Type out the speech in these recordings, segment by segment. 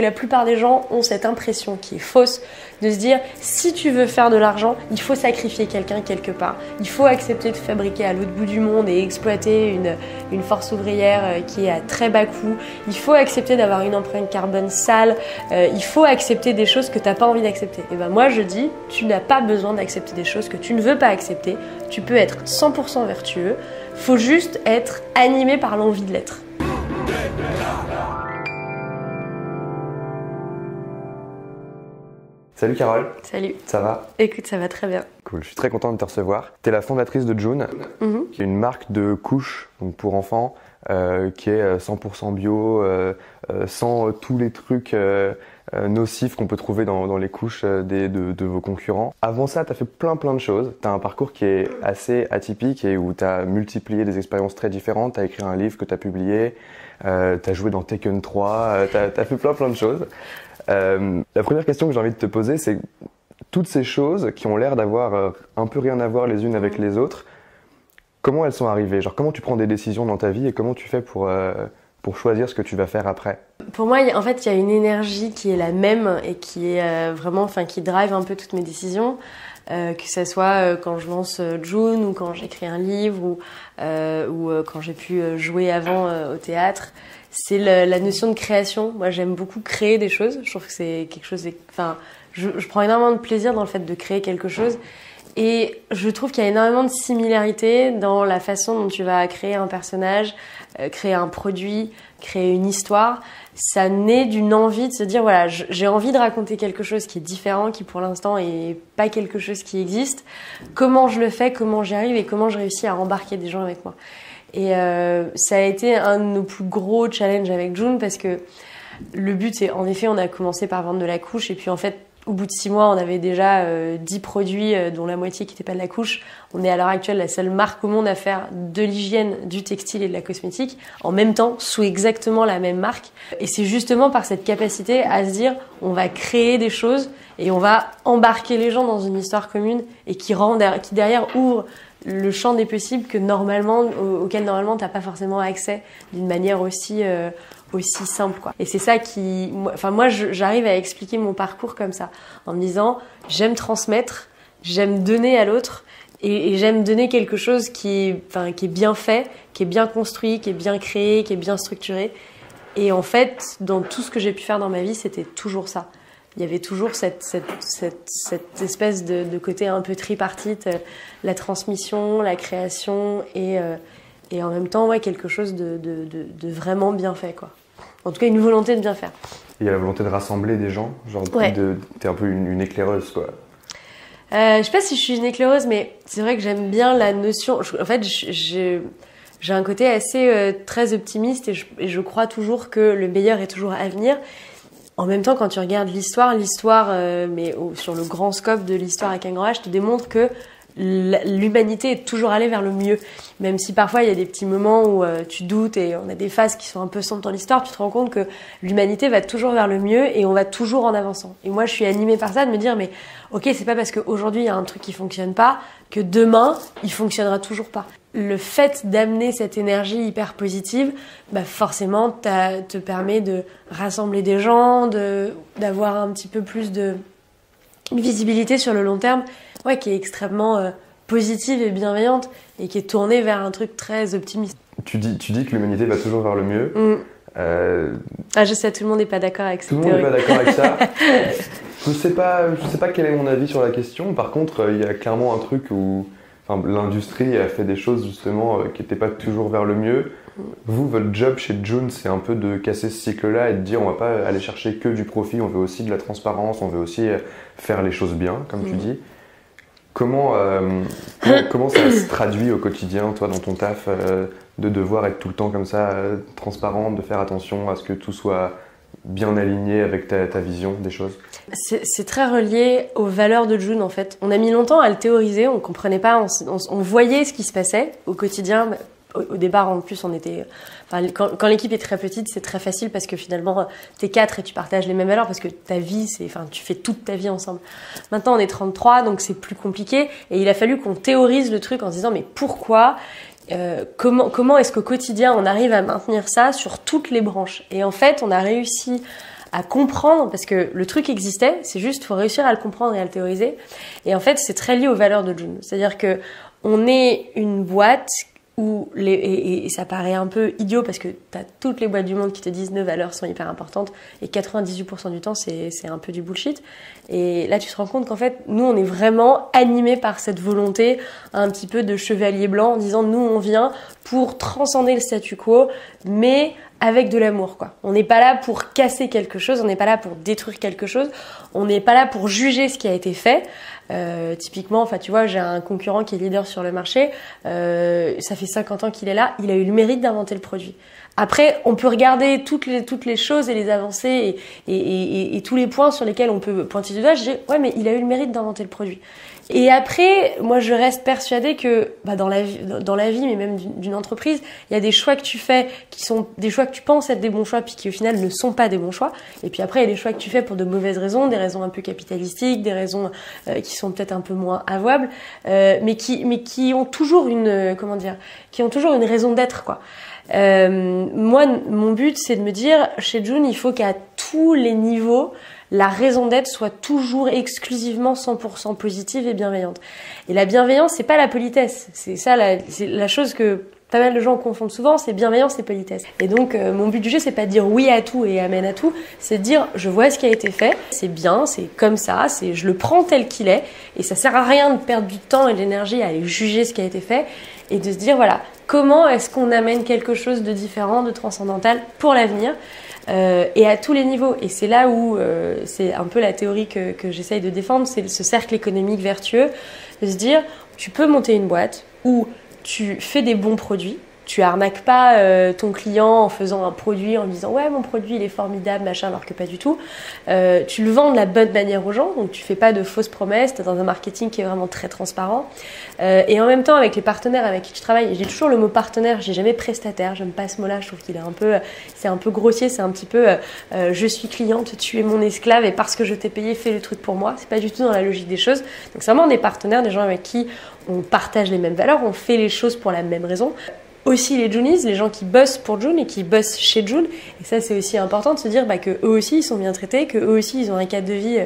La plupart des gens ont cette impression qui est fausse de se dire si tu veux faire de l'argent, il faut sacrifier quelqu'un quelque part. Il faut accepter de fabriquer à l'autre bout du monde et exploiter une force ouvrière qui est à très bas coût. Il faut accepter d'avoir une empreinte carbone sale. Il faut accepter des choses que tu n'as pas envie d'accepter. Et ben moi je dis, tu n'as pas besoin d'accepter des choses que tu ne veux pas accepter. Tu peux être 100% vertueux. Faut juste être animé par l'envie de l'être. Salut Carole. Salut. Ça va? Écoute, ça va très bien. Cool, je suis très content de te recevoir. Tu es la fondatrice de June, qui est une marque de couches donc pour enfants qui est 100% bio, sans tous les trucs nocifs qu'on peut trouver dans les couches de vos concurrents. Avant ça, tu as fait plein de choses. Tu as un parcours qui est assez atypique et où tu as multiplié des expériences très différentes. Tu as écrit un livre que tu as publié, tu as joué dans Taken 3, tu as fait plein de choses. La première question que j'ai envie de te poser, c'est toutes ces choses qui ont l'air d'avoir un peu rien à voir les unes avec les autres, comment elles sont arrivées? Genre, comment tu prends des décisions dans ta vie et comment tu fais pour choisir ce que tu vas faire après? Pour moi, en fait, il y a une énergie qui est la même et qui est vraiment, qui drive un peu toutes mes décisions. Que ça soit quand je lance June ou quand j'écris un livre ou quand j'ai pu jouer avant au théâtre. C'est la notion de création. Moi, j'aime beaucoup créer des choses. Je trouve que c'est quelque chose... je prends énormément de plaisir dans le fait de créer quelque chose. Et je trouve qu'il y a énormément de similarités dans la façon dont tu vas créer un personnage, créer un produit, créer une histoire. Ça naît d'une envie de se dire, voilà, j'ai envie de raconter quelque chose qui est différent, qui pour l'instant est pas quelque chose qui existe. Comment je le fais, comment j'y arrive et comment je réussis à embarquer des gens avec moi. Et ça a été un de nos plus gros challenges avec June parce que le but, c'est, en effet, on a commencé par vendre de la couche et puis en fait, au bout de 6 mois, on avait déjà 10 produits, dont la moitié qui n'étaient pas de la couche. On est à l'heure actuelle la seule marque au monde à faire de l'hygiène, du textile et de la cosmétique en même temps, sous exactement la même marque. Et c'est justement par cette capacité à se dire, on va créer des choses et on va embarquer les gens dans une histoire commune et qui derrière ouvre le champ des possibles auquel normalement t'as pas forcément accès d'une manière aussi simple, quoi. Et c'est ça moi j'arrive à expliquer mon parcours comme ça, en me disant j'aime transmettre, j'aime donner à l'autre et j'aime donner quelque chose qui est bien fait, qui est bien construit, qui est bien créé, qui est bien structuré. Et en fait, dans tout ce que j'ai pu faire dans ma vie, c'était toujours ça. Il y avait toujours cette espèce de côté un peu tripartite, la transmission, la création et en même temps quelque chose de vraiment bien fait, quoi. En tout cas, une volonté de bien faire. Il y a la volonté de rassembler des gens, genre t'es un peu une éclaireuse, quoi. Je sais pas si je suis une éclaireuse, mais c'est vrai que j'aime bien la notion. En fait, j'ai un côté assez très optimiste et je crois toujours que le meilleur est toujours à venir. En même temps, quand tu regardes l'histoire, mais sur le grand scope de l'histoire avec un grand H, te démontre que l'humanité est toujours allée vers le mieux. Même si parfois il y a des petits moments où tu doutes et on a des phases qui sont un peu sombres dans l'histoire, tu te rends compte que l'humanité va toujours vers le mieux et on va toujours en avançant. Et moi, je suis animée par ça, de me dire, mais ok, c'est pas parce qu'aujourd'hui il y a un truc qui fonctionne pas que demain il fonctionnera toujours pas. Le fait d'amener cette énergie hyper positive, forcément, te permet de rassembler des gens, d'avoir un petit peu plus de visibilité sur le long terme, qui est extrêmement positive et bienveillante et qui est tournée vers un truc très optimiste. Tu dis que l'humanité va toujours vers le mieux. Je sais, tout le monde n'est pas d'accord avec cette théorie. Tout le monde n'est pas d'accord avec ça. Je sais pas quel est mon avis sur la question. Par contre, il y a clairement un truc où l'industrie a fait des choses justement qui n'étaient pas toujours vers le mieux. Vous, votre job chez June, c'est un peu de casser ce cycle-là et de dire on va pas aller chercher que du profit, on veut aussi de la transparence, on veut aussi faire les choses bien, comme tu dis. Comment ça se traduit au quotidien, toi, dans ton taf, de devoir être tout le temps comme ça, transparente, de faire attention à ce que tout soit bien aligné avec ta vision des choses? C'est très relié aux valeurs de June, en fait. On a mis longtemps à le théoriser, on comprenait pas, on voyait ce qui se passait au quotidien. Au départ, en plus, quand l'équipe est très petite, c'est très facile parce que finalement, t'es 4 et tu partages les mêmes valeurs parce que ta vie, tu fais toute ta vie ensemble. Maintenant, on est 33, donc c'est plus compliqué et il a fallu qu'on théorise le truc en se disant, mais pourquoi comment est-ce qu'au quotidien, on arrive à maintenir ça sur toutes les branches? Et en fait, on a réussi à comprendre, parce que le truc existait, c'est juste faut réussir à le comprendre et à le théoriser. Et en fait, c'est très lié aux valeurs de June. C'est-à-dire que on est une boîte où et ça paraît un peu idiot parce que t'as toutes les boîtes du monde qui te disent nos valeurs sont hyper importantes et 98% du temps c'est un peu du bullshit. Et là tu te rends compte qu'en fait nous on est vraiment animés par cette volonté un petit peu de chevalier blanc en disant nous on vient pour transcender le statu quo mais avec de l'amour quoi. On n'est pas là pour casser quelque chose, on n'est pas là pour détruire quelque chose, on n'est pas là pour juger ce qui a été fait. Typiquement, enfin tu vois, j'ai un concurrent qui est leader sur le marché, ça fait 50 ans qu'il est là, il a eu le mérite d'inventer le produit. Après, on peut regarder toutes les choses et les avancées et tous les points sur lesquels on peut pointer du doigt. Je dis ouais, mais il a eu le mérite d'inventer le produit. Et après, moi, je reste persuadée que dans la vie, mais même d'une entreprise, il y a des choix que tu fais qui sont des choix que tu penses être des bons choix, puis qui au final ne sont pas des bons choix. Et puis après, il y a des choix que tu fais pour de mauvaises raisons, des raisons un peu capitalistiques, des raisons qui sont peut-être un peu moins avouables, mais qui ont toujours qui ont toujours une raison d'être, quoi. Moi, mon but, c'est de me dire, chez June, il faut qu'à tous les niveaux, la raison d'être soit toujours exclusivement 100% positive et bienveillante. Et la bienveillance, c'est pas la politesse. C'est ça, c'est la chose que pas mal de gens confondent souvent, c'est bienveillance et politesse. Et donc, mon but du jeu, c'est pas de dire oui à tout et amen à tout, c'est de dire je vois ce qui a été fait, c'est bien, c'est comme ça, je le prends tel qu'il est, et ça sert à rien de perdre du temps et de l'énergie à aller juger ce qui a été fait, et de se dire voilà, comment est-ce qu'on amène quelque chose de différent, de transcendantal pour l'avenir, et à tous les niveaux. Et c'est là où c'est un peu la théorie que j'essaye de défendre, c'est ce cercle économique vertueux, de se dire tu peux monter une boîte où tu fais des bons produits, tu arnaques pas ton client en faisant un produit en disant ouais mon produit il est formidable machin alors que pas du tout. Tu le vends de la bonne manière aux gens, donc tu fais pas de fausses promesses, t'es dans un marketing qui est vraiment très transparent. Et en même temps avec les partenaires avec qui tu travailles, j'ai toujours le mot partenaire, j'ai jamais prestataire, j'aime pas ce mot-là, je trouve qu'il est c'est un peu grossier, c'est un petit peu je suis cliente, tu es mon esclave et parce que je t'ai payé fais le truc pour moi. C'est pas du tout dans la logique des choses. Donc c'est vraiment des partenaires, des gens avec qui on partage les mêmes valeurs, on fait les choses pour la même raison. Aussi les Junies, les gens qui bossent pour June et qui bossent chez June. Et ça, c'est aussi important de se dire que eux aussi, ils sont bien traités, que eux aussi, ils ont un cadre de vie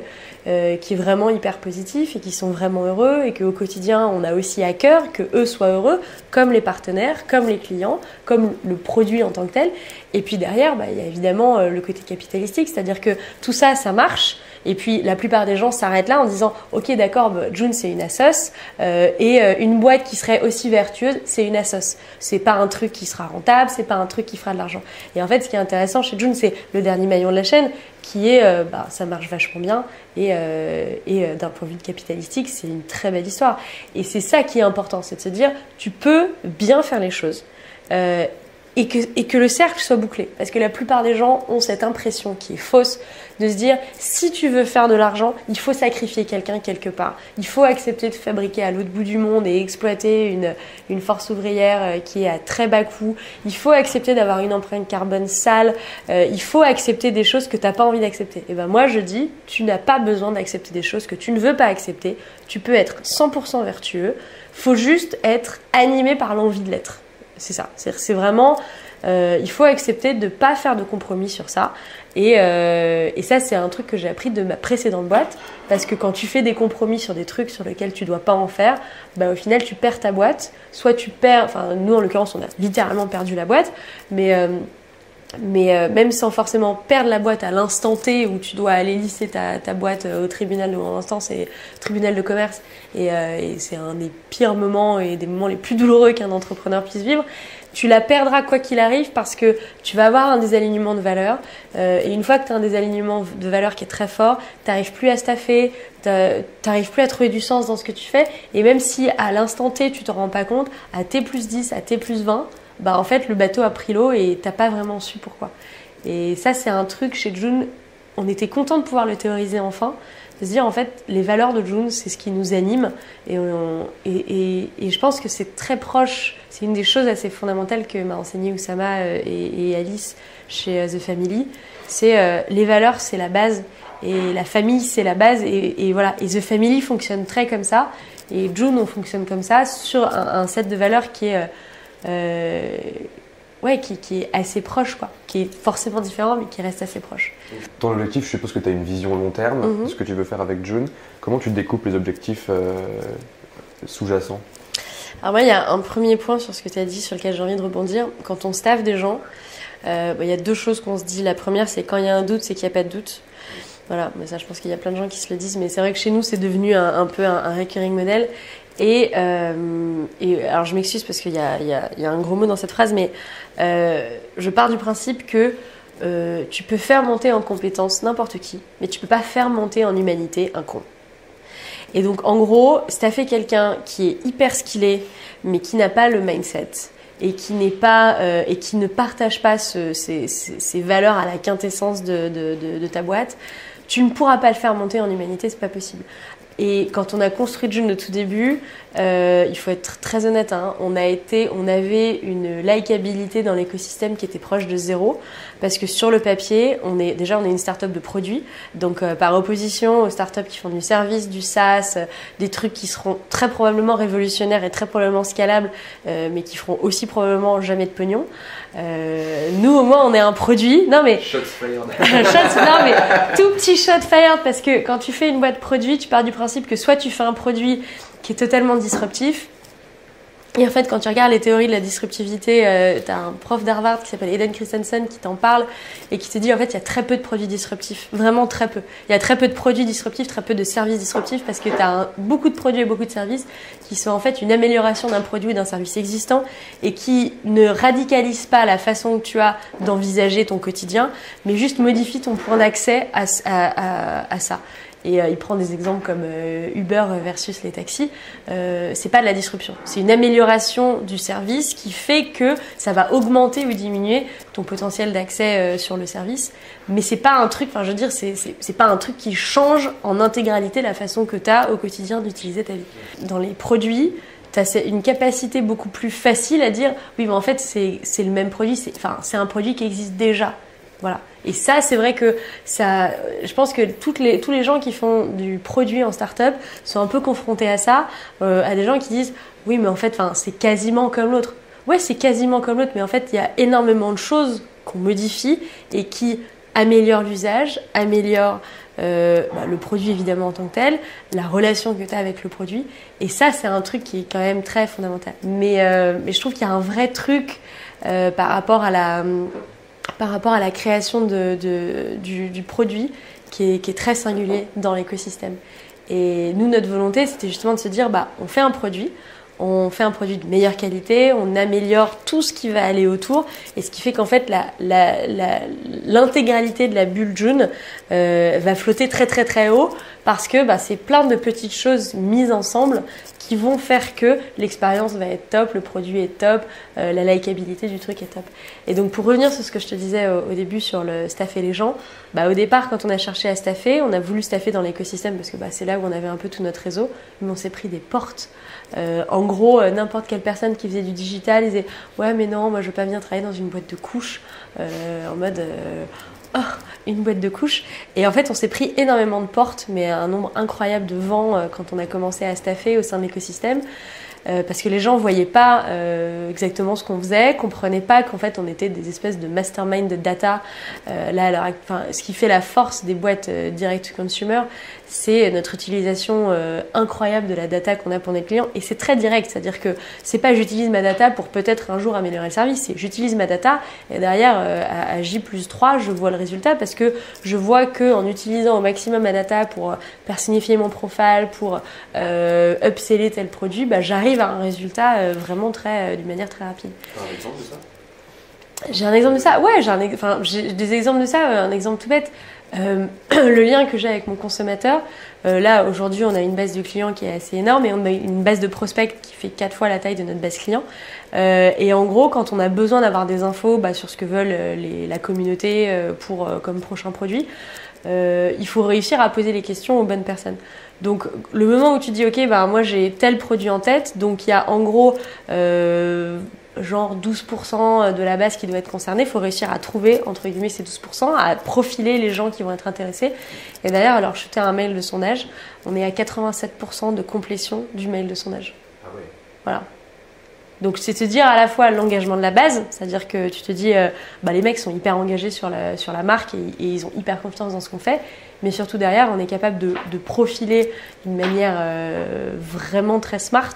qui est vraiment hyper positif et qui sont vraiment heureux et qu'au quotidien, on a aussi à cœur que eux soient heureux, comme les partenaires, comme les clients, comme le produit en tant que tel. Et puis derrière, il y a évidemment le côté capitalistique, c'est-à-dire que tout ça, ça marche. Et puis la plupart des gens s'arrêtent là en disant ok d'accord June c'est une assoce et une boîte qui serait aussi vertueuse c'est une assoce. C'est pas un truc qui sera rentable, c'est pas un truc qui fera de l'argent. Et en fait ce qui est intéressant chez June c'est le dernier maillon de la chaîne qui est ça marche vachement bien et d'un point de vue capitalistique c'est une très belle histoire. Et c'est ça qui est important, c'est de se dire tu peux bien faire les choses. Et que le cercle soit bouclé. Parce que la plupart des gens ont cette impression qui est fausse de se dire si tu veux faire de l'argent, il faut sacrifier quelqu'un quelque part. Il faut accepter de fabriquer à l'autre bout du monde et exploiter une force ouvrière qui est à très bas coût. Il faut accepter d'avoir une empreinte carbone sale. Il faut accepter des choses que tu n'as pas envie d'accepter. Et ben moi je dis, tu n'as pas besoin d'accepter des choses que tu ne veux pas accepter. Tu peux être 100% vertueux. Faut juste être animé par l'envie de l'être. C'est ça, c'est vraiment, il faut accepter de ne pas faire de compromis sur ça. Et ça, c'est un truc que j'ai appris de ma précédente boîte. Parce que quand tu fais des compromis sur des trucs sur lesquels tu ne dois pas en faire, au final, tu perds ta boîte. Soit tu perds, enfin, nous en l'occurrence, on a littéralement perdu la boîte. Mais même sans forcément perdre la boîte à l'instant T où tu dois aller lisser ta boîte au tribunal de grande instance et tribunal de commerce et c'est un des pires moments et des moments les plus douloureux qu'un entrepreneur puisse vivre, tu la perdras quoi qu'il arrive parce que tu vas avoir un désalignement de valeurs et une fois que tu as un désalignement de valeurs qui est très fort, tu n'arrives plus à staffer, tu n'arrives plus à trouver du sens dans ce que tu fais et même si à l'instant T tu t'en rends pas compte, à T+10, à T+20, en fait le bateau a pris l'eau et t'as pas vraiment su pourquoi. Et ça c'est un truc chez June, on était content de pouvoir le théoriser enfin, de se dire en fait les valeurs de June c'est ce qui nous anime et je pense que c'est très proche, c'est une des choses assez fondamentales que m'a enseigné Oussama et Alice chez The Family, c'est les valeurs c'est la base et la famille c'est la base et voilà, et The Family fonctionne très comme ça et June on fonctionne comme ça sur un set de valeurs qui est qui est assez proche, quoi, qui est forcément différent, mais qui reste assez proche. Ton objectif, je suppose que tu as une vision long terme de ce que tu veux faire avec June. Comment tu découpes les objectifs sous-jacents? Alors moi, il y a un premier point sur ce que tu as dit, sur lequel j'ai envie de rebondir. Quand on staffe des gens, il y a deux choses qu'on se dit. La première, c'est quand il y a un doute, c'est qu'il n'y a pas de doute. Voilà, mais ça, je pense qu'il y a plein de gens qui se le disent, mais c'est vrai que chez nous, c'est devenu un peu un recurring model. Et alors, je m'excuse parce qu'il y a un gros mot dans cette phrase, mais je pars du principe que tu peux faire monter en compétence n'importe qui, mais tu peux pas faire monter en humanité un con. Et donc, en gros, staffer quelqu'un qui est hyper skillé, mais qui n'a pas le mindset, et qui n'est pas et qui ne partage pas ces valeurs à la quintessence de ta boîte, tu ne pourras pas le faire monter en humanité, c'est pas possible. Et quand on a construit June au tout début, il faut être très honnête, hein, on avait une likabilité dans l'écosystème qui était proche de 0, parce que sur le papier, on est une start-up de produits, donc par opposition aux start-up qui font du service, du SaaS, des trucs qui seront très probablement révolutionnaires et très probablement scalables, mais qui feront aussi probablement jamais de pognon. Nous au moins on est un produit. Non mais shots fired. Non mais tout petit shot fired, parce que quand tu fais une boîte produit, tu pars du principe que soit tu fais un produit qui est totalement disruptif, et en fait quand tu regardes les théories de la disruptivité, tu as un prof d'Harvard qui s'appelle Eden Christensen qui t'en parle et qui te dit en fait il y a très peu de produits disruptifs, vraiment très peu. Il y a très peu de produits disruptifs, très peu de services disruptifs, parce que tu as beaucoup de produits et beaucoup de services qui sont en fait une amélioration d'un produit ou d'un service existant et qui ne radicalisent pas la façon que tu as d'envisager ton quotidien, mais juste modifient ton point d'accès à ça. Et il prend des exemples comme Uber versus les taxis. C'est pas de la disruption, c'est une amélioration du service qui fait que ça va augmenter ou diminuer ton potentiel d'accès sur le service. Mais c'est pas un truc, enfin je veux dire, c'est pas un truc qui change en intégralité la façon que tu as au quotidien d'utiliser ta vie. Dans les produits, tu as une capacité beaucoup plus facile à dire oui, mais en fait c'est le même produit, c'est un produit qui existe déjà. Voilà. Et ça, c'est vrai que ça, je pense que tous les gens qui font du produit en start-up sont un peu confrontés à ça, à des gens qui disent oui, mais en fait, c'est quasiment comme l'autre. Ouais, c'est quasiment comme l'autre, mais en fait, il y a énormément de choses qu'on modifie et qui améliorent l'usage, améliorent le produit évidemment en tant que tel, la relation que tu as avec le produit. Et ça, c'est un truc qui est quand même très fondamental. Mais je trouve qu'il y a un vrai truc par rapport à la création du produit qui est très singulier dans l'écosystème. Et nous, notre volonté, c'était justement de se dire, on fait un produit de meilleure qualité, on améliore tout ce qui va aller autour, et ce qui fait qu'en fait, l'intégralité de la bulle June va flotter très très très haut, parce que c'est plein de petites choses mises ensemble qui vont faire que l'expérience va être top, le produit est top, la likabilité du truc est top. Et donc pour revenir sur ce que je te disais au début sur le staffer les gens, au départ quand on a cherché à staffer, on a voulu staffer dans l'écosystème parce que c'est là où on avait un peu tout notre réseau, mais on s'est pris des portes. En gros, n'importe quelle personne qui faisait du digital disait « Ouais mais non, moi je veux pas venir travailler dans une boîte de couches en mode... Oh, une boîte de couches. » Et en fait, on s'est pris énormément de portes, mais un nombre incroyable de vents quand on a commencé à staffer au sein de l'écosystème. Parce que les gens voyaient pas exactement ce qu'on faisait, comprenaient pas qu'en fait on était des espèces de mastermind de data. Ce qui fait la force des boîtes direct to consumer, c'est notre utilisation incroyable de la data qu'on a pour nos clients, et c'est très direct, c'est-à-dire que c'est pas j'utilise ma data pour peut-être un jour améliorer le service, c'est j'utilise ma data et derrière à J+3 je vois le résultat, parce que je vois que en utilisant au maximum ma data pour personnifier mon profile, pour upseller tel produit, j'arrive à un résultat vraiment d'une manière très rapide. Tu as un exemple de ça ? J'ai un exemple de ça, ouais, j'ai des exemples de ça, un exemple tout bête. Le lien que j'ai avec mon consommateur, là aujourd'hui on a une base de clients qui est assez énorme, et on a une base de prospects qui fait 4 fois la taille de notre base client, et en gros quand on a besoin d'avoir des infos sur ce que veulent la communauté comme prochain produit, il faut réussir à poser les questions aux bonnes personnes. Donc le moment où tu dis ok, moi j'ai tel produit en tête, donc il y a en gros genre 12% de la base qui doit être concernée, il faut réussir à trouver entre guillemets ces 12%, à profiler les gens qui vont être intéressés, et d'ailleurs alors shooter un mail de sondage. On est à 87% de complétion du mail de sondage. Ah ouais. Voilà. Donc c'est te dire à la fois l'engagement de la base, c'est-à-dire que tu te dis les mecs sont hyper engagés sur la marque et ils ont hyper confiance dans ce qu'on fait, mais surtout derrière on est capable de profiler d'une manière vraiment très smart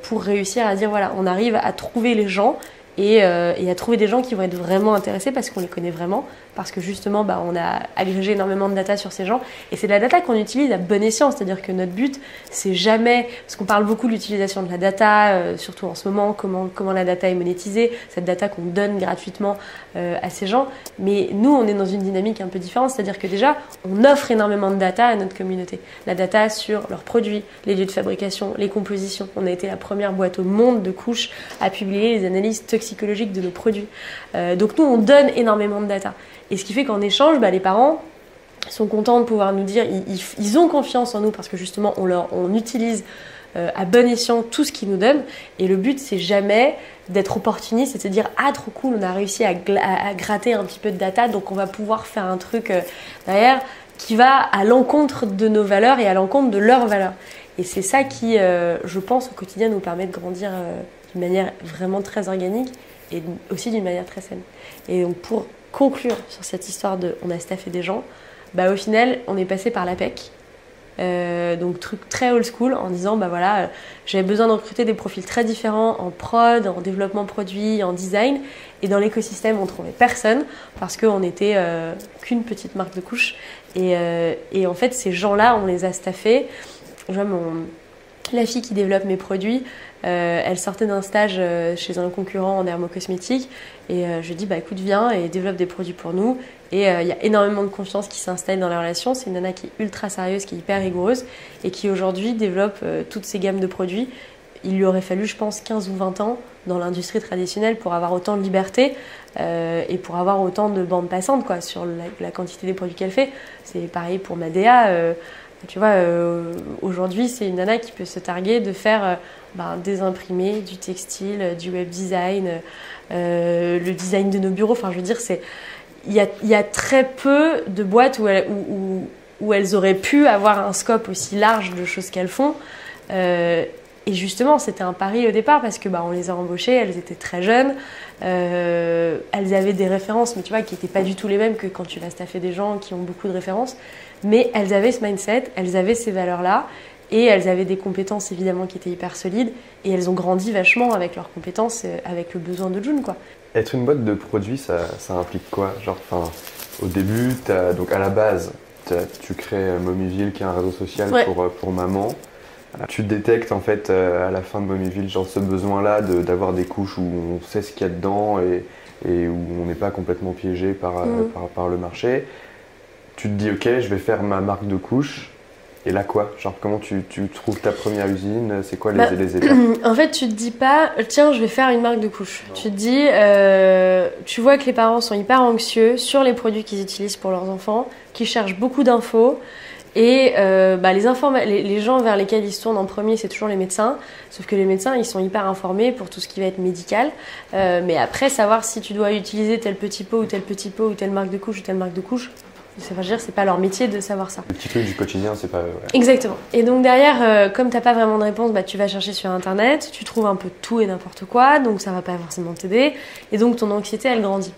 pour réussir à dire voilà, on arrive à trouver les gens et à trouver des gens qui vont être vraiment intéressés parce qu'on les connaît vraiment, parce que justement on a agrégé énormément de data sur ces gens et c'est de la data qu'on utilise à bon escient, c'est-à-dire que notre but c'est jamais, parce qu'on parle beaucoup de l'utilisation de la data, surtout en ce moment, comment la data est monétisée, cette data qu'on donne gratuitement à ces gens, mais nous on est dans une dynamique un peu différente, c'est-à-dire que déjà on offre énormément de data à notre communauté, la data sur leurs produits, les lieux de fabrication, les compositions, on a été la première boîte au monde de couches à publier les analyses psychologique de nos produits. Donc nous, on donne énormément de data. Et ce qui fait qu'en échange, les parents sont contents de pouvoir nous dire, ils ont confiance en nous parce que justement, on utilise à bon escient tout ce qu'ils nous donnent. Et le but, c'est jamais d'être opportuniste, c'est de se dire « Ah, trop cool, on a réussi à gratter un petit peu de data, donc on va pouvoir faire un truc derrière qui va à l'encontre de nos valeurs et à l'encontre de leurs valeurs. » Et c'est ça qui, je pense, au quotidien, nous permet de grandir d'une manière vraiment très organique et aussi d'une manière très saine. Et donc pour conclure sur cette histoire de on a staffé des gens, au final on est passé par l'APEC, donc truc très old school en disant j'avais besoin de recruter des profils très différents en prod, en développement produit, en design, et dans l'écosystème on trouvait personne parce qu'on était qu'une petite marque de couches et en fait ces gens-là on les a staffés. Je vois la fille qui développe mes produits, elle sortait d'un stage chez un concurrent en dermocosmétique et je lui dis écoute viens et développe des produits pour nous et il y a énormément de confiance qui s'installe dans la relation. C'est une nana qui est ultra sérieuse, qui est hyper rigoureuse et qui aujourd'hui développe toutes ces gammes de produits. Il lui aurait fallu je pense 15 ou 20 ans dans l'industrie traditionnelle pour avoir autant de liberté et pour avoir autant de bandes passantes sur la quantité des produits qu'elle fait. C'est pareil pour Madea. Tu vois, aujourd'hui, c'est une nana qui peut se targuer de faire des imprimés, du textile, du web design, le design de nos bureaux. Enfin, je veux dire, il y a très peu de boîtes où elles auraient pu avoir un scope aussi large de choses qu'elles font. Et justement, c'était un pari au départ parce que on les a embauchées, elles étaient très jeunes, elles avaient des références, mais tu vois, qui n'étaient pas du tout les mêmes que quand tu vas staffer des gens qui ont beaucoup de références. Mais elles avaient ce mindset, elles avaient ces valeurs-là, et elles avaient des compétences évidemment qui étaient hyper solides, et elles ont grandi vachement avec leurs compétences, avec le besoin de June, quoi. Être une boîte de produits, ça implique quoi? Au début, donc à la base, tu crées Mommyville, qui est un réseau social pour maman. Tu détectes en fait à la fin de Mommyville ce besoin-là d'avoir des couches où on sait ce qu'il y a dedans et où on n'est pas complètement piégé par le marché. Tu te dis ok, je vais faire ma marque de couches. Et là quoi? Comment tu trouves ta première usine? C'est quoi les étapes? En fait, tu te dis pas tiens, je vais faire une marque de couches. Non. Tu te dis tu vois que les parents sont hyper anxieux sur les produits qu'ils utilisent pour leurs enfants, qu'ils cherchent beaucoup d'infos. Et les gens vers lesquels ils se tournent en premier, c'est toujours les médecins. Sauf que les médecins, ils sont hyper informés pour tout ce qui va être médical. Mais après, savoir si tu dois utiliser tel petit pot ou tel petit pot ou telle marque de couche ou telle marque de couche, c'est pas leur métier de savoir ça. Le petit truc du quotidien, c'est pas... Ouais. Exactement. Et donc derrière, comme t'as pas vraiment de réponse, tu vas chercher sur Internet, tu trouves un peu tout et n'importe quoi, donc ça va pas forcément t'aider. Et donc ton anxiété, elle grandit.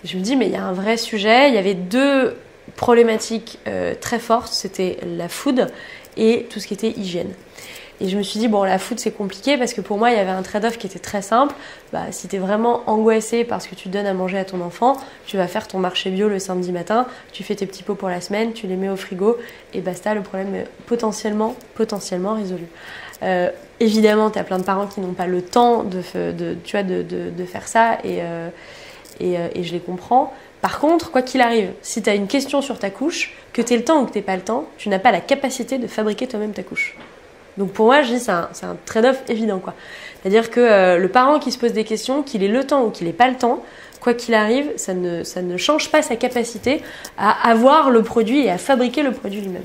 Et je me dis, mais il y a un vrai sujet. Il y avait deux problématiques très fortes, c'était la food et tout ce qui était hygiène. Et je me suis dit, la food c'est compliqué parce que pour moi il y avait un trade-off qui était très simple. Si tu es vraiment angoissé parce que tu donnes à manger à ton enfant, tu vas faire ton marché bio le samedi matin, tu fais tes petits pots pour la semaine, tu les mets au frigo et basta, le problème est potentiellement résolu. Évidemment, tu as plein de parents qui n'ont pas le temps de faire ça et je les comprends. Par contre, quoi qu'il arrive, si tu as une question sur ta couche, que tu aies le temps ou que tu n'aies pas le temps, tu n'as pas la capacité de fabriquer toi-même ta couche. Donc pour moi, je dis c'est un trade-off évident, quoi. C'est-à-dire que le parent qui se pose des questions, qu'il ait le temps ou qu'il n'ait pas le temps, quoi qu'il arrive, ça ne change pas sa capacité à avoir le produit et à fabriquer le produit lui-même.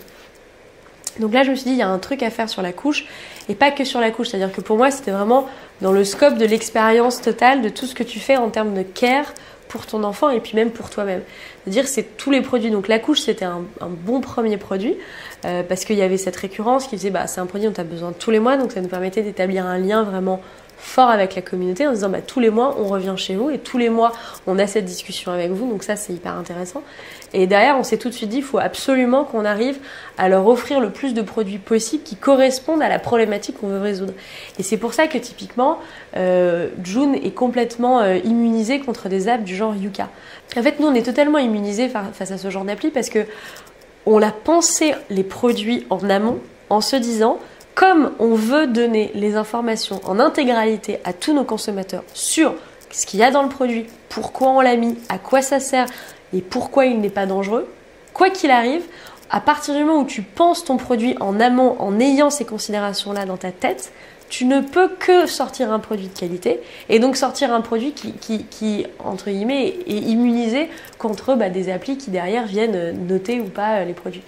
Donc là, je me suis dit, il y a un truc à faire sur la couche et pas que sur la couche. C'est-à-dire que pour moi, c'était vraiment dans le scope de l'expérience totale de tout ce que tu fais en termes de care pour ton enfant et puis même pour toi-même. C'est-à-dire c'est tous les produits. Donc la couche, c'était un bon premier produit parce qu'il y avait cette récurrence qui faisait c'est un produit dont tu as besoin tous les mois, donc ça nous permettait d'établir un lien vraiment fort avec la communauté en disant bah, tous les mois on revient chez vous et tous les mois on a cette discussion avec vous, donc ça c'est hyper intéressant. Et derrière on s'est tout de suite dit il faut absolument qu'on arrive à leur offrir le plus de produits possible qui correspondent à la problématique qu'on veut résoudre. Et c'est pour ça que typiquement June est complètement immunisée contre des apps du genre Yuka. En fait nous on est totalement immunisés face à ce genre d'appli parce que on a pensé les produits en amont en se disant comme on veut donner les informations en intégralité à tous nos consommateurs sur ce qu'il y a dans le produit, pourquoi on l'a mis, à quoi ça sert et pourquoi il n'est pas dangereux, quoi qu'il arrive, à partir du moment où tu penses ton produit en amont en ayant ces considérations-là dans ta tête, tu ne peux que sortir un produit de qualité et donc sortir un produit qui entre guillemets, est immunisé contre des applis qui derrière viennent noter ou pas les produits.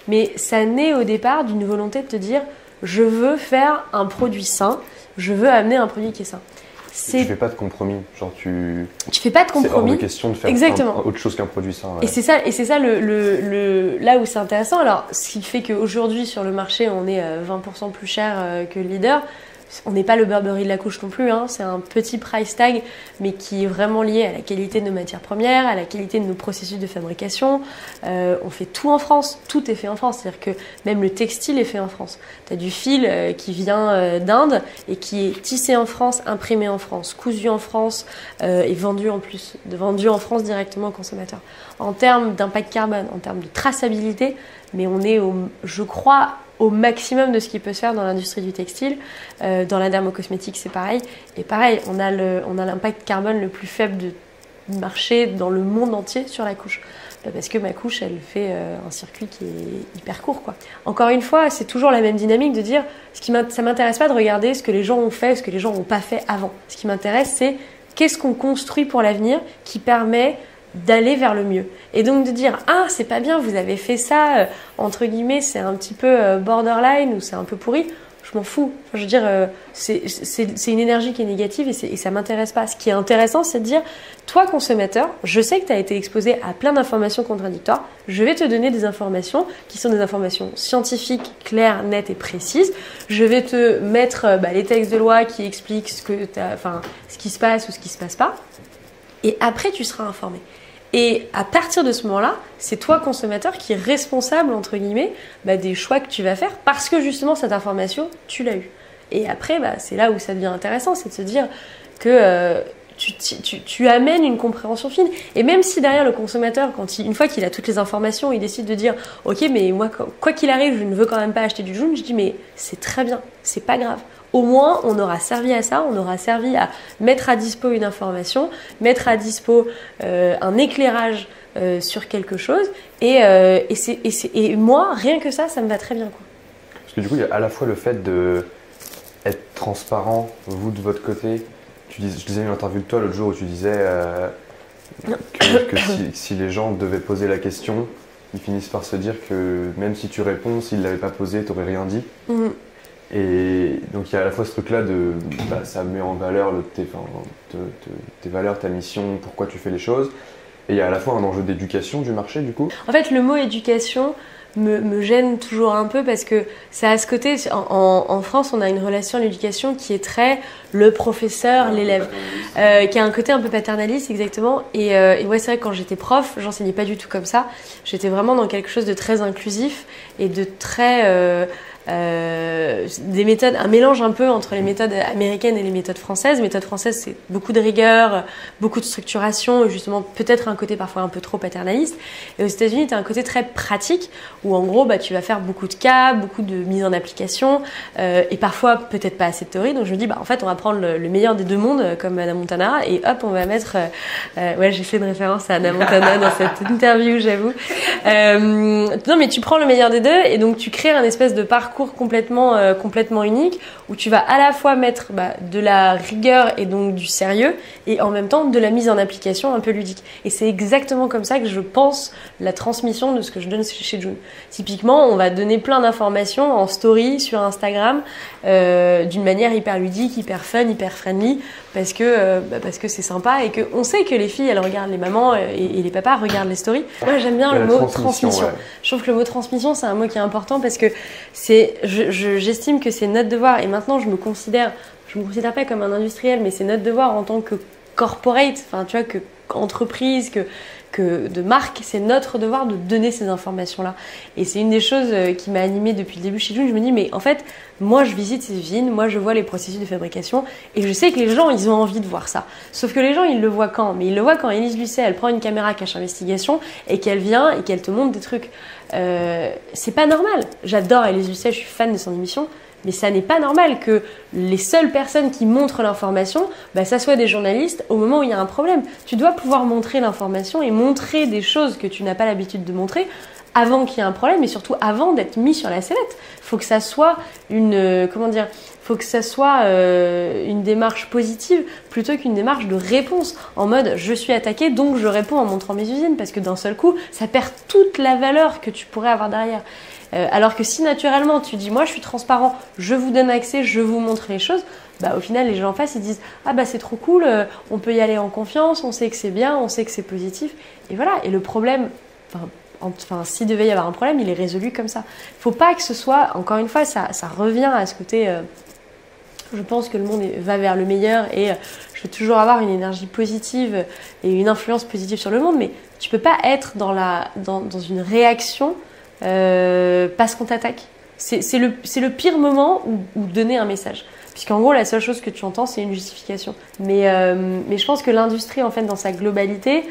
Mais ça naît au départ d'une volonté de te dire je veux faire un produit sain, je veux amener un produit qui est sain. Tu fais pas de compromis, genre tu fais pas de compromis. C'est hors de question de faire autre chose qu'un produit sain. Ouais. Et c'est ça là où c'est intéressant. Alors, ce qui fait qu'aujourd'hui sur le marché, on est 20% plus cher que le leader. On n'est pas le Burberry de la couche non plus, hein. C'est un petit price tag, mais qui est vraiment lié à la qualité de nos matières premières, à la qualité de nos processus de fabrication. On fait tout en France, tout est fait en France, c'est-à-dire que même le textile est fait en France. Tu as du fil qui vient d'Inde et qui est tissé en France, imprimé en France, cousu en France et vendu en France directement aux consommateurs. En termes d'impact carbone, en termes de traçabilité, mais on est, je crois, au maximum de ce qui peut se faire dans l'industrie du textile. Dans la dermocosmétique, c'est pareil. Et pareil, on a l'impact carbone le plus faible du marché dans le monde entier sur la couche. Parce que ma couche, elle fait un circuit qui est hyper court, quoi. Encore une fois, c'est toujours la même dynamique de dire ça m'intéresse pas de regarder ce que les gens ont fait, ce que les gens n'ont pas fait avant. Ce qui m'intéresse, c'est qu'est-ce qu'on construit pour l'avenir qui permet d'aller vers le mieux. Et donc de dire ah c'est pas bien, vous avez fait ça entre guillemets, c'est un petit peu borderline ou c'est un peu pourri, je m'en fous. Enfin, je veux dire c'est une énergie qui est négative et ça m'intéresse pas. Ce qui est intéressant, c'est de dire toi consommateur, je sais que tu as été exposé à plein d'informations contradictoires, je vais te donner des informations qui sont des informations scientifiques, claires, nettes et précises. Je vais te mettre les textes de loi qui expliquent ce qui se passe ou ce qui se passe pas. Et après, tu seras informé. Et à partir de ce moment-là, c'est toi, consommateur, qui est responsable, entre guillemets, des choix que tu vas faire parce que justement, cette information, tu l'as eue. Et après, c'est là où ça devient intéressant, c'est de se dire que tu amènes une compréhension fine. Et même si derrière le consommateur, une fois qu'il a toutes les informations, il décide de dire « Ok, mais moi, quoi qu'il arrive, je ne veux quand même pas acheter du June », je dis « Mais c'est très bien, c'est pas grave ». Au moins, on aura servi à ça, on aura servi à mettre à dispo une information, mettre à dispo un éclairage sur quelque chose. Et moi, rien que ça me va très bien, quoi. Parce que du coup, il y a à la fois le fait d'être transparent, vous de votre côté. Je disais une interview de toi l'autre jour où tu disais que si les gens devaient poser la question, ils finissent par se dire que même si tu réponds, s'ils ne l'avaient pas posé, tu n'aurais rien dit. Mm-hmm. Et donc il y a à la fois ce truc-là de ça met en valeur tes valeurs, ta mission, pourquoi tu fais les choses. Et il y a à la fois un enjeu d'éducation du marché du coup. En fait le mot éducation me gêne toujours un peu parce que ça a ce côté, en France on a une relation à l'éducation qui est très le professeur, l'élève, qui a un côté un peu paternaliste exactement. Et ouais c'est vrai que quand j'étais prof, j'enseignais pas du tout comme ça. J'étais vraiment dans quelque chose de très inclusif et de très... des méthodes, un mélange un peu entre les méthodes américaines et les méthodes françaises. Les méthodes françaises, c'est beaucoup de rigueur, beaucoup de structuration, et justement peut-être un côté parfois un peu trop paternaliste. Et aux États-Unis, tu as un côté très pratique où en gros, tu vas faire beaucoup de cas, beaucoup de mise en application, et parfois peut-être pas assez de théorie. Donc je me dis, en fait, on va prendre le meilleur des deux mondes, comme Hannah Montana, et hop, on va mettre. Ouais, j'ai fait une référence à Hannah Montana dans cette interview, j'avoue. Non, mais tu prends le meilleur des deux, et donc tu crées un espèce de parcours complètement unique où tu vas à la fois mettre de la rigueur et donc du sérieux et en même temps de la mise en application un peu ludique. Et c'est exactement comme ça que je pense la transmission de ce que je donne chez June. Typiquement, on va donner plein d'informations en story sur Instagram d'une manière hyper ludique, hyper fun, hyper friendly parce que c'est sympa et qu'on sait que les filles elles regardent les mamans et les papas regardent les stories. Moi j'aime bien le mot transmission. Ouais. Je trouve que le mot transmission c'est un mot qui est important parce que j'estime que c'est notre devoir et maintenant je me considère je me considère pas comme un industriel, mais c'est notre devoir en tant que corporate, enfin tu vois, que entreprise, que de marque, c'est notre devoir de donner ces informations-là. Et c'est une des choses qui m'a animée depuis le début chez June. Je me dis, mais en fait, moi je visite ces usines, moi je vois les processus de fabrication, et je sais que les gens, ils ont envie de voir ça. Sauf que les gens, ils le voient quand? Mais ils le voient quand Élise Lucet, elle prend une caméra cache investigation, et qu'elle vient, et qu'elle te montre des trucs. C'est pas normal. J'adore Élise Lucet, je suis fan de son émission. Mais ça n'est pas normal que les seules personnes qui montrent l'information, ça soit des journalistes au moment où il y a un problème. Tu dois pouvoir montrer l'information et montrer des choses que tu n'as pas l'habitude de montrer avant qu'il y ait un problème et surtout avant d'être mis sur la sellette. Faut que ça soit une démarche positive plutôt qu'une démarche de réponse en mode je suis attaqué donc je réponds en montrant mes usines, parce que d'un seul coup ça perd toute la valeur que tu pourrais avoir derrière. Alors que si naturellement tu dis moi je suis transparent, je vous donne accès, je vous montre les choses, au final les gens en face ils disent c'est trop cool, on peut y aller en confiance, on sait que c'est bien, on sait que c'est positif, et voilà. Et le problème, s'il devait y avoir un problème, il est résolu comme ça. Faut pas que ce soit, encore une fois, ça revient à ce côté je pense que le monde va vers le meilleur et je veux toujours avoir une énergie positive et une influence positive sur le monde, mais tu peux pas être dans une réaction parce qu'on t'attaque. C'est le pire moment où donner un message. Puisqu'en gros, la seule chose que tu entends, c'est une justification. Mais je pense que l'industrie, en fait, dans sa globalité,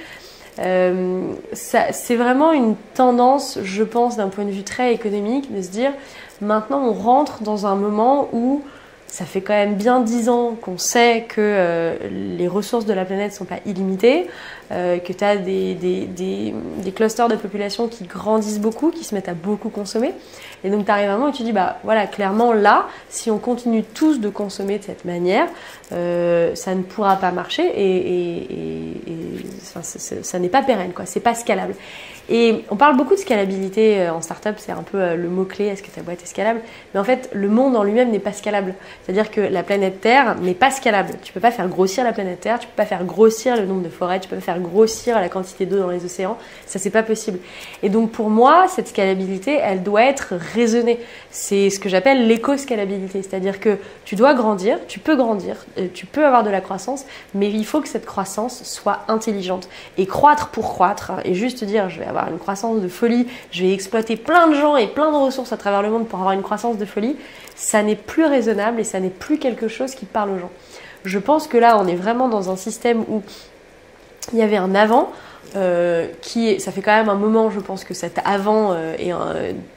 c'est vraiment une tendance, je pense, d'un point de vue très économique, de se dire, maintenant, on rentre dans un moment où ça fait quand même bien 10 ans qu'on sait que les ressources de la planète ne sont pas illimitées, que tu as des clusters de population qui grandissent beaucoup, qui se mettent à beaucoup consommer. Et donc tu arrives à un moment où tu dis, clairement là, si on continue tous de consommer de cette manière, ça ne pourra pas marcher ça n'est pas pérenne, quoi. C'est pas scalable. Et on parle beaucoup de scalabilité en startup, c'est un peu le mot-clé, est-ce que ta boîte est scalable? Mais en fait, le monde en lui-même n'est pas scalable. C'est-à-dire que la planète Terre n'est pas scalable. Tu peux pas faire grossir la planète Terre, tu peux pas faire grossir le nombre de forêts, tu peux pas faire grossir la quantité d'eau dans les océans. Ça, c'est pas possible. Et donc, pour moi, cette scalabilité, elle doit être raisonnée. C'est ce que j'appelle l'éco-scalabilité. C'est-à-dire que tu dois grandir, tu peux avoir de la croissance, mais il faut que cette croissance soit intelligente. Et croître pour croître, et juste dire, je vais avoir une croissance de folie, je vais exploiter plein de gens et plein de ressources à travers le monde pour avoir une croissance de folie, ça n'est plus raisonnable et ça n'est plus quelque chose qui parle aux gens. Je pense que là, on est vraiment dans un système où il y avait un avant, ça fait quand même un moment, je pense que cet avant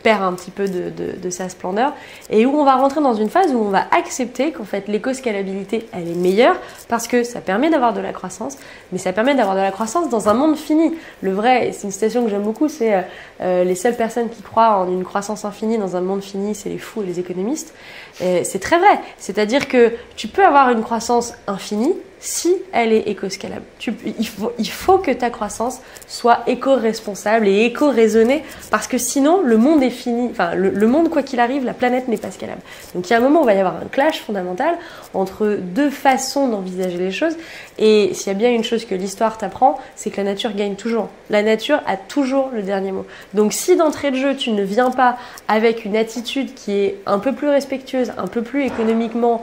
perd un petit peu de sa splendeur, et où on va rentrer dans une phase où on va accepter qu'en fait l'éco-scalabilité elle est meilleure parce que ça permet d'avoir de la croissance, mais ça permet d'avoir de la croissance dans un monde fini. Le vrai, c'est une citation que j'aime beaucoup, c'est les seules personnes qui croient en une croissance infinie dans un monde fini, c'est les fous et les économistes. C'est très vrai, c'est-à-dire que tu peux avoir une croissance infinie si elle est éco-scalable. Il faut que ta croissance soit éco-responsable et éco-raisonnée, parce que sinon le monde est fini. Enfin, le monde, quoi qu'il arrive, la planète n'est pas scalable. Donc il y a un moment où il va y avoir un clash fondamental entre deux façons d'envisager les choses. Et s'il y a bien une chose que l'histoire t'apprend, c'est que la nature gagne toujours. La nature a toujours le dernier mot. Donc si d'entrée de jeu, tu ne viens pas avec une attitude qui est un peu plus respectueuse, un peu plus économiquement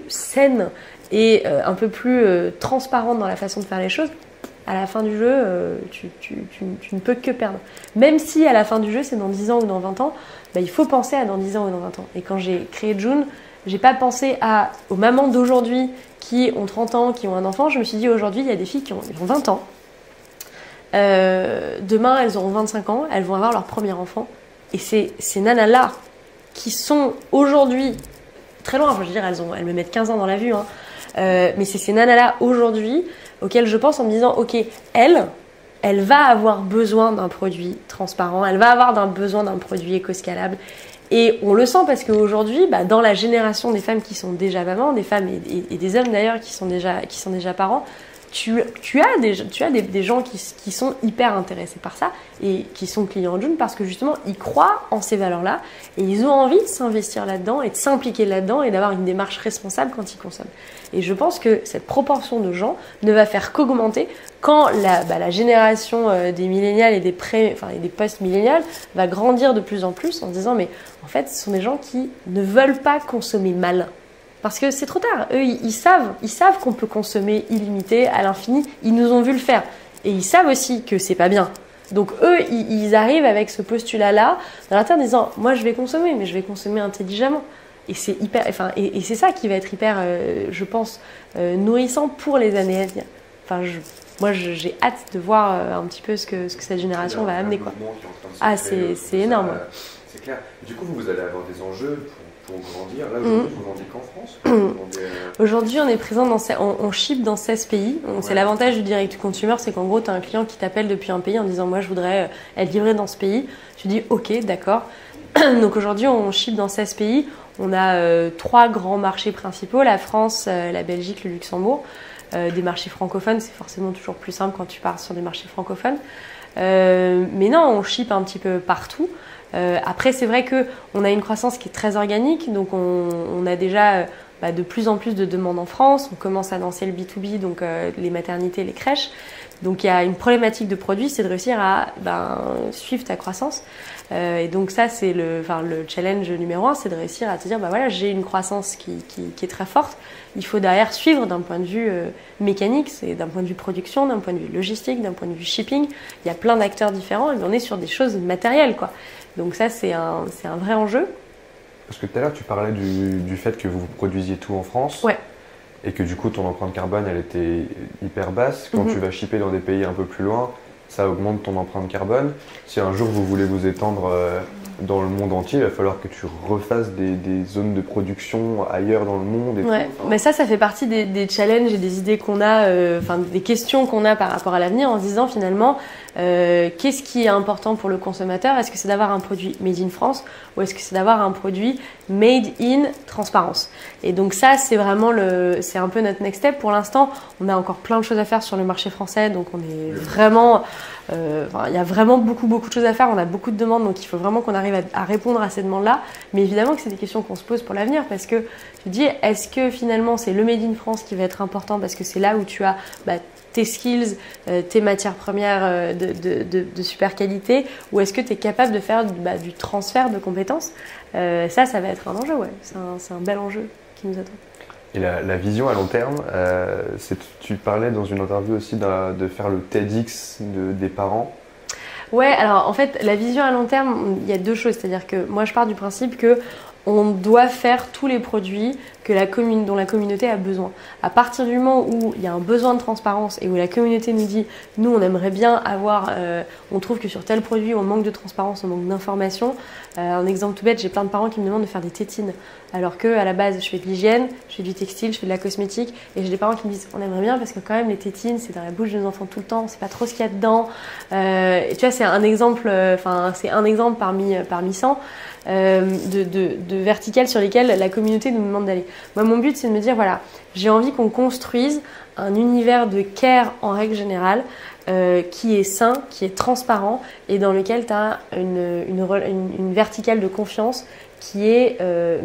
saine et un peu plus transparente dans la façon de faire les choses, à la fin du jeu, tu ne peux que perdre. Même si à la fin du jeu, c'est dans 10 ans ou dans 20 ans, il faut penser à dans 10 ans ou dans 20 ans. Et quand j'ai créé June, j'ai pas pensé aux mamans d'aujourd'hui qui ont 30 ans, qui ont un enfant. Je me suis dit, aujourd'hui, il y a des filles qui ont 20 ans. Demain, elles auront 25 ans, elles vont avoir leur premier enfant. Et ces nanas-là, qui sont aujourd'hui très loin, je veux dire, elles me mettent 15 ans dans la vue, hein. Mais c'est ces nanas-là aujourd'hui auxquelles je pense en me disant, ok, elle va avoir besoin d'un produit transparent, elle va avoir besoin d'un produit éco-scalable. Et on le sent parce qu'aujourd'hui, dans la génération des femmes qui sont déjà mamans, des femmes et des hommes d'ailleurs qui sont déjà parents, tu as des gens qui sont hyper intéressés par ça et qui sont clients June parce que justement ils croient en ces valeurs-là et ils ont envie de s'investir là-dedans et de s'impliquer là-dedans et d'avoir une démarche responsable quand ils consomment. Et je pense que cette proportion de gens ne va faire qu'augmenter quand la génération des millénials et des post-millénials va grandir de plus en plus en se disant mais en fait ce sont des gens qui ne veulent pas consommer mal. Parce que c'est trop tard. Eux, ils savent qu'on peut consommer illimité, à l'infini. Ils nous ont vu le faire. Et ils savent aussi que c'est pas bien. Donc eux, ils arrivent avec ce postulat-là dans la tête en disant, moi je vais consommer, mais je vais consommer intelligemment. Et c'est et c'est ça qui va être hyper, je pense, nourrissant pour les années à venir. Enfin, moi, j'ai hâte de voir un petit peu ce que cette génération va amener, quoi. Ah, c'est énorme. C'est clair. Du coup, vous allez avoir des enjeux pour grandir. Là, aujourd'hui, vous vendez qu'en France. Aujourd'hui, on est présent on ship dans 16 pays. C'est l'avantage du direct to consumer, c'est qu'en gros, tu as un client qui t'appelle depuis un pays en disant, moi, je voudrais être livré dans ce pays. Tu dis, ok, d'accord. Donc aujourd'hui, on ship dans 16 pays. On a 3 grands marchés principaux, la France, la Belgique, le Luxembourg. Des marchés francophones, c'est forcément toujours plus simple quand tu pars sur des marchés francophones. Mais non, on ship un petit peu partout. Après, c'est vrai qu'on a une croissance qui est très organique, donc on a déjà de plus en plus de demandes en France. On commence à lancer le B2B, donc les maternités, les crèches. Donc il y a une problématique de produit, c'est de réussir à suivre ta croissance. Et donc ça, c'est le challenge numéro 1, c'est de réussir à te dire, voilà, j'ai une croissance qui est très forte. Il faut derrière suivre d'un point de vue mécanique, c'est d'un point de vue production, d'un point de vue logistique, d'un point de vue shipping. Il y a plein d'acteurs différents et on est sur des choses matérielles, quoi. Donc ça, c'est un vrai enjeu. Parce que tout à l'heure, tu parlais du fait que vous produisiez tout en France. Ouais. Et que du coup, ton empreinte carbone, elle était hyper basse. Quand tu vas shipper dans des pays un peu plus loin, ça augmente ton empreinte carbone. Si un jour vous voulez vous étendre dans le monde entier, il va falloir que tu refasses des zones de production ailleurs dans le monde. Et tout. Mais ça fait partie des challenges et des idées qu'on a, des questions qu'on a par rapport à l'avenir en se disant finalement, qu'est-ce qui est important pour le consommateur? Est-ce que c'est d'avoir un produit made in France ou est-ce que c'est d'avoir un produit made in transparence? Et donc ça, c'est vraiment c'est un peu notre next step. Pour l'instant, on a encore plein de choses à faire sur le marché français, donc on est vraiment, il y a vraiment beaucoup de choses à faire. On a beaucoup de demandes, donc il faut vraiment qu'on arrive à répondre à ces demandes-là. Mais évidemment que c'est des questions qu'on se pose pour l'avenir parce que tu te dis, est-ce que finalement c'est le made in France qui va être important parce que c'est là où tu as tes skills, tes matières premières de super qualité, ou est-ce que tu es capable de faire du transfert de compétences? Ça va être un enjeu, ouais. C'est un bel enjeu qui nous attend. Et la vision à long terme, tu parlais dans une interview aussi de faire le TEDx des parents. Ouais, alors en fait, la vision à long terme, il y a deux choses. C'est-à-dire que moi, je pars du principe que on doit faire tous les produits dont la communauté a besoin. À partir du moment où il y a un besoin de transparence et où la communauté nous dit, nous on aimerait bien avoir, on trouve que sur tel produit on manque de transparence, on manque d'information. Un exemple tout bête, j'ai plein de parents qui me demandent de faire des tétines, alors que à la base je fais de l'hygiène, je fais du textile, je fais de la cosmétique, et j'ai des parents qui me disent, on aimerait bien parce que quand même les tétines c'est dans la bouche de nos enfants tout le temps, on sait pas trop ce qu'il y a dedans. Et tu vois, c'est un exemple, c'est un exemple parmi 100. De verticales sur lesquelles la communauté nous demande d'aller. Moi, mon but, c'est de me dire, voilà, j'ai envie qu'on construise un univers de care en règle générale qui est sain, qui est transparent et dans lequel tu as une verticale de confiance qui est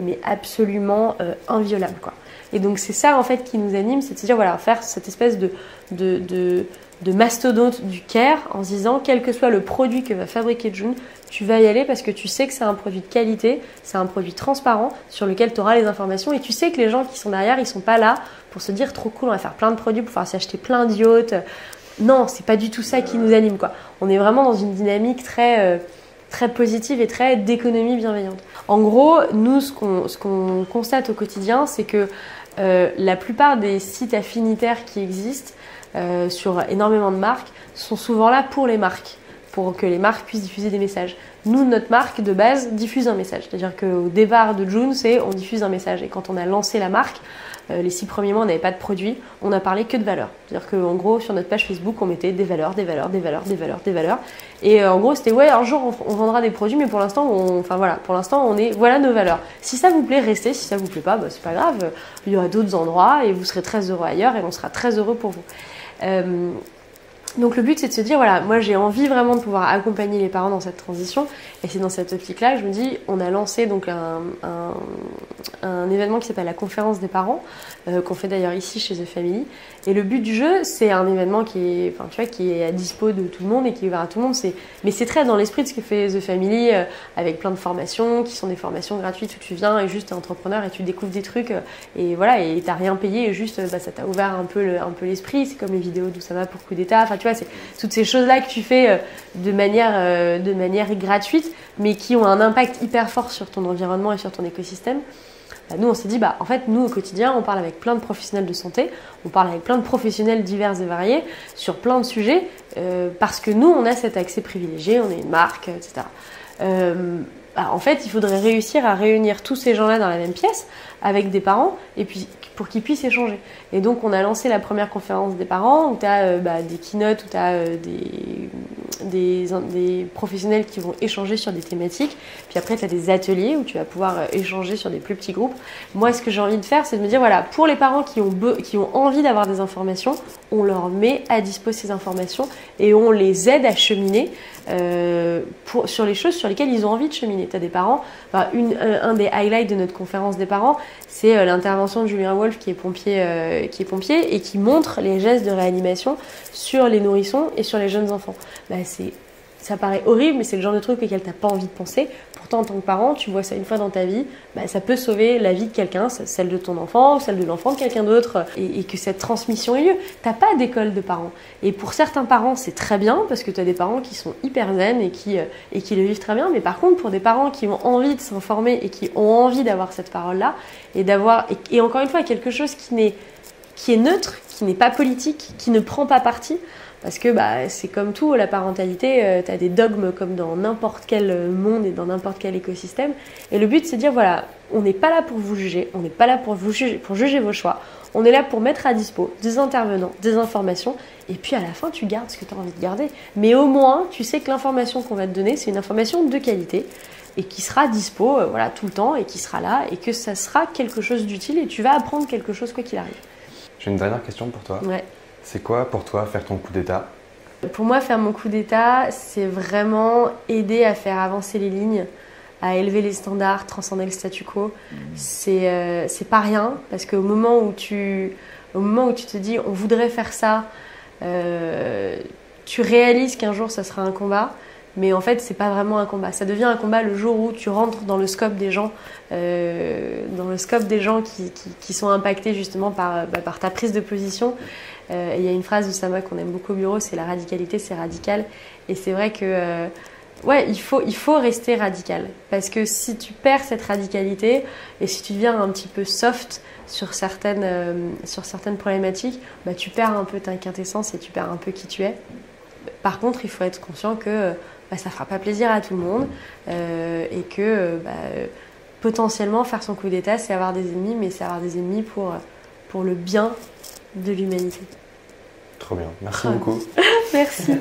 mais absolument inviolable, quoi. Et donc, c'est ça, en fait, qui nous anime, c'est de se dire, voilà, faire cette espèce de mastodonte du care en se disant, quel que soit le produit que va fabriquer June, tu vas y aller parce que tu sais que c'est un produit de qualité, c'est un produit transparent sur lequel tu auras les informations et tu sais que les gens qui sont derrière, ils sont pas là pour se dire trop cool, on va faire plein de produits pour pouvoir s'acheter plein d'yachts. Non, c'est pas du tout ça qui nous anime, quoi. On est vraiment dans une dynamique très positive et très d'économie bienveillante. En gros, nous, ce qu'on constate au quotidien, c'est que la plupart des sites affinitaires qui existent sur énormément de marques sont souvent là pour les marques, pour que les marques puissent diffuser des messages. Nous, notre marque de base diffuse un message. C'est-à-dire qu'au départ de June, on diffuse un message. Et quand on a lancé la marque, les 6 premiers mois, on n'avait pas de produit, on n'a parlé que de valeurs. C'est-à-dire qu'en gros, sur notre page Facebook, on mettait des valeurs. Et en gros, c'était, ouais, un jour, on vendra des produits, mais pour l'instant, voilà nos valeurs. Si ça vous plaît, restez. Si ça vous plaît pas, c'est pas grave. Il y aura d'autres endroits et vous serez très heureux ailleurs et on sera très heureux pour vous. Donc le but c'est de se dire voilà, moi j'ai envie vraiment de pouvoir accompagner les parents dans cette transition et c'est dans cette optique-là que je me dis on a lancé donc un événement qui s'appelle la conférence des parents qu'on fait d'ailleurs ici chez The Family et le but du jeu c'est un événement qui est, enfin, tu vois, qui est à dispo de tout le monde et qui est ouvert à tout le monde, mais c'est très dans l'esprit de ce que fait The Family avec plein de formations qui sont des formations gratuites où tu viens et juste t'es entrepreneur et tu découvres des trucs et voilà et t'as rien payé et juste ça t'a ouvert un peu l'esprit, c'est comme les vidéos d'où ça va pour coup d'état, enfin tu vois, c'est toutes ces choses-là que tu fais de manière gratuite, mais qui ont un impact hyper fort sur ton environnement et sur ton écosystème. Bah, nous, on s'est dit, en fait, nous, au quotidien, on parle avec plein de professionnels de santé, on parle avec plein de professionnels divers et variés sur plein de sujets, parce que nous, on a cet accès privilégié, on est une marque, etc. En fait, il faudrait réussir à réunir tous ces gens-là dans la même pièce avec des parents et puis pour qu'ils puissent échanger. Et donc, on a lancé la première conférence des parents où tu as des keynotes, où tu as des professionnels qui vont échanger sur des thématiques. Puis après, tu as des ateliers où tu vas pouvoir échanger sur des plus petits groupes. Moi, ce que j'ai envie de faire, c'est de me dire, voilà, pour les parents qui ont envie d'avoir des informations, on leur met à dispo ces informations et on les aide à cheminer sur les choses sur lesquelles ils ont envie de cheminer. Tu as des parents, un des highlights de notre conférence des parents, c'est l'intervention de Julien Wolf qui est pompier et qui montre les gestes de réanimation sur les nourrissons et sur les jeunes enfants. Ça paraît horrible, mais c'est le genre de truc auquel tu n'as pas envie de penser. Pourtant, en tant que parent, tu vois ça une fois dans ta vie, ça peut sauver la vie de quelqu'un, celle de ton enfant, celle de l'enfant de quelqu'un d'autre, et que cette transmission ait lieu. Tu n'as pas d'école de parents. Et pour certains parents, c'est très bien, parce que tu as des parents qui sont hyper zen et qui le vivent très bien. Mais par contre, pour des parents qui ont envie de s'informer et qui ont envie d'avoir cette parole-là, et encore une fois, quelque chose qui est neutre, qui n'est pas politique, qui ne prend pas parti. Parce que c'est comme tout, la parentalité, tu as des dogmes comme dans n'importe quel monde et dans n'importe quel écosystème. Et le but, c'est de dire, voilà, on n'est pas là pour vous juger, on n'est pas là pour juger vos choix. On est là pour mettre à dispo des intervenants, des informations. Et puis à la fin, tu gardes ce que tu as envie de garder. Mais au moins, tu sais que l'information qu'on va te donner, c'est une information de qualité et qui sera dispo tout le temps et qui sera là et que ça sera quelque chose d'utile et tu vas apprendre quelque chose quoi qu'il arrive. J'ai une dernière question pour toi. Ouais. C'est quoi pour toi faire ton coup d'état? Pour moi, faire mon coup d'état, c'est vraiment aider à faire avancer les lignes, à élever les standards, transcender le statu quo. C'est pas rien, parce qu'au moment où tu te dis on voudrait faire ça, tu réalises qu'un jour ça sera un combat. Mais en fait, c'est pas vraiment un combat. Ça devient un combat le jour où tu rentres dans le scope des gens, qui sont impactés justement par ta prise de position. Il y a une phrase de Sama qu'on aime beaucoup au bureau, c'est la radicalité, c'est radical. Et c'est vrai que il faut rester radical. Parce que si tu perds cette radicalité et si tu deviens un petit peu soft sur certaines problématiques, tu perds un peu ta quintessence et tu perds un peu qui tu es. Par contre, il faut être conscient que ça fera pas plaisir à tout le monde et que potentiellement faire son coup d'état, c'est avoir des ennemis, mais c'est avoir des ennemis pour le bien de l'humanité. Trop bien, merci beaucoup. Merci.